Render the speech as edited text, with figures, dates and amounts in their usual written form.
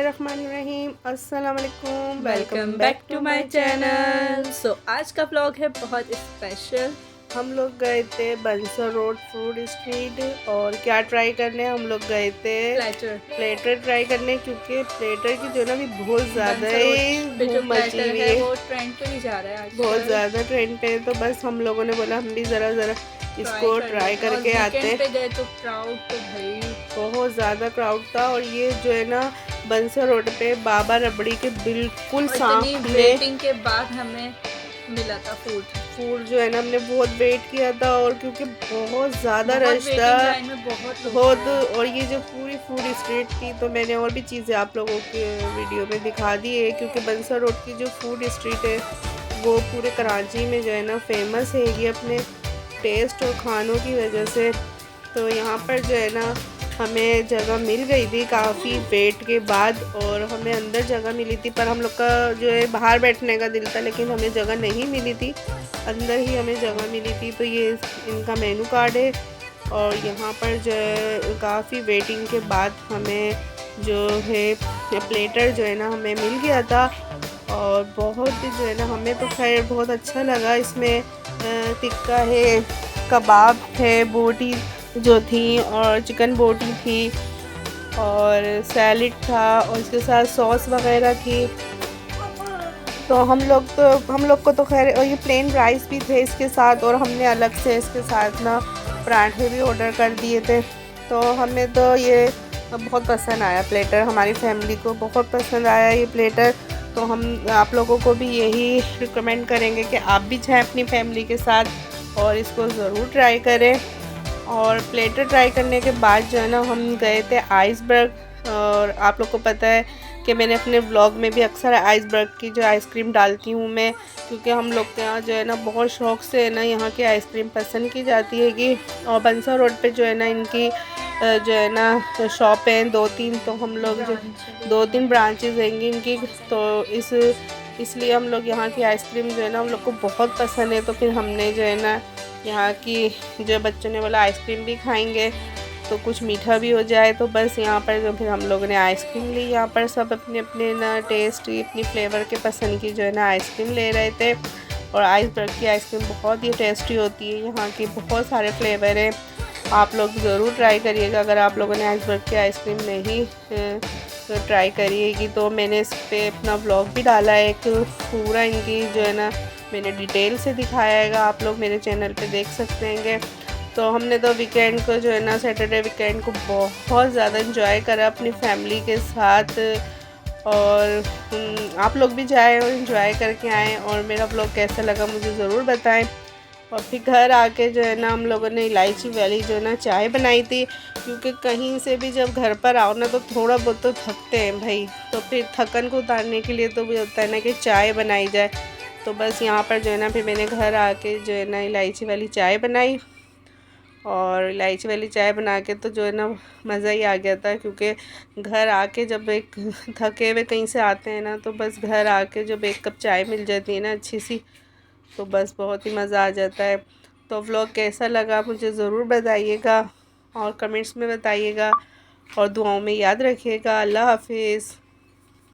बिस्मिल्लाहिर्रहमानिर्रहीम। अस्सलाम वालेकुम, welcome back to my channel. So आज का व्लॉग है बहुत स्पेशल। हम लोग गए थे बंसर रोड फूड स्ट्रीट और क्या ट्राई करने हम लोग गए थे प्लेटर ट्राई करने, क्योंकि प्लेटर की जो ना भी बहुत ज़्यादा धूम मची हुई है, वो ट्रेंड पे ही जा रहा है आजकल, बहुत ज़्यादा ट्रेंड पे है। तो बस हम लोगों ने बोला हम भी ज़रा इसको ट्राई करके आते पे गए तो क्राउड तो भाई बहुत ज़्यादा क्राउड था। और ये जो है ना बंसर रोड पे बाबा रबड़ी के बिल्कुल सामने वेटिंग के बाद हमें मिला था फूड जो है ना हमने बहुत वेट किया था, और क्योंकि बहुत ज़्यादा रश था बहुत। और ये जो पूरी फूड स्ट्रीट थी, तो मैंने और भी चीज़ें आप लोगों के वीडियो में दिखा दी है, क्योंकि बंसर रोड की जो फूड स्ट्रीट है वो पूरे कराची में जो है ना फेमस है ये अपने टेस्ट और खानों की वजह से। तो यहाँ पर जो है ना हमें जगह मिल गई थी काफ़ी वेट के बाद, और हमें अंदर जगह मिली थी, पर हम लोग का जो है बाहर बैठने का दिल था, लेकिन हमें जगह नहीं मिली थी, अंदर ही हमें जगह मिली थी। तो ये इनका मेनू कार्ड है, और यहाँ पर जो है काफ़ी वेटिंग के बाद हमें जो है प्लेटर जो है ना हमें मिल गया था। और बहुत जो है ना हमें तो खैर बहुत अच्छा लगा। इसमें टिक्का है, कबाब है, बोटी जो थी, और चिकन बोटी थी, और सैलेड था, और इसके साथ सॉस वगैरह थी। तो हम लोग को तो खैर, और ये प्लेन राइस भी थे इसके साथ, और हमने अलग से इसके साथ ना पराठे भी ऑर्डर कर दिए थे। तो हमें तो ये बहुत पसंद आया प्लेटर, हमारी फैमिली को बहुत पसंद आया ये प्लेटर। तो हम आप लोगों को भी यही रिकमेंड करेंगे कि आप भी जाएँ अपनी फैमिली के साथ और इसको ज़रूर ट्राई करें। और प्लेटर ट्राई करने के बाद जो है ना हम गए थे आइसबर्ग। और आप लोग को पता है कि मैंने अपने व्लॉग में भी अक्सर आइसबर्ग की जो आइसक्रीम डालती हूँ मैं, क्योंकि हम लोग के यहाँ जो है ना बहुत शौक़ से ना यहाँ की आइसक्रीम पसंद की जाती है कि। और बंसर रोड पे जो है ना इनकी जो है ना शॉप है 2-3, तो हम लोग जो 2-3 ब्रांचेस हैंगी इनकी। तो इसलिए हम लोग यहाँ की आइसक्रीम जो है ना हम लोग को बहुत पसंद है। तो फिर हमने जो है ना यहाँ की जो बच्चों ने बोला आइसक्रीम भी खाएंगे तो कुछ मीठा भी हो जाए, तो बस यहाँ पर जो फिर हम लोगों ने आइसक्रीम ली। यहाँ पर सब अपने अपने ना टेस्ट की अपनी फ्लेवर के पसंद की जो है ना आइसक्रीम ले रहे थे। और आइसबर्ग की आइसक्रीम बहुत ही टेस्टी होती है, यहाँ की बहुत सारे फ्लेवर हैं, आप लोग ज़रूर ट्राई करिएगा। अगर आप लोगों ने आइसबर्ग की आइसक्रीम नहीं ट्राई करिएगी तो मैंने इस पर अपना व्लॉग भी डाला है, एक पूरा इनकी जो है ना मैंने डिटेल से दिखाया है, आप लोग मेरे चैनल पे देख सकते हैं। तो हमने तो वीकेंड को जो है ना सैटरडे वीकेंड को बहुत ज़्यादा इंजॉय करा अपनी फैमिली के साथ। और आप लोग भी जाएँ और इंजॉय करके आएँ, और मेरा व्लॉग कैसा लगा मुझे ज़रूर बताएं। और फिर घर आके जो है ना हम लोगों ने इलायची वाली जो है ना चाय बनाई थी, क्योंकि कहीं से भी जब घर पर आओ ना तो थोड़ा बहुत तो थकते हैं भाई, तो फिर थकन को उतारने के लिए तो भी होता है ना कि चाय बनाई जाए। तो बस यहाँ पर जो है ना फिर मैंने घर आके जो है ना इलायची वाली चाय बनाई, और इलायची वाली चाय बना के तो जो है ना मज़ा ही आ गया था। क्योंकि घर आके जब एक थके हुए कहीं से आते हैं ना, तो बस घर आके जब एक कप चाय मिल जाती है ना अच्छी सी, तो बस बहुत ही मज़ा आ जाता है। तो व्लॉग कैसा लगा मुझे ज़रूर बताइएगा, और कमेंट्स में बताइएगा, और दुआओं में याद रखिएगा। अल्लाह हाफिज़।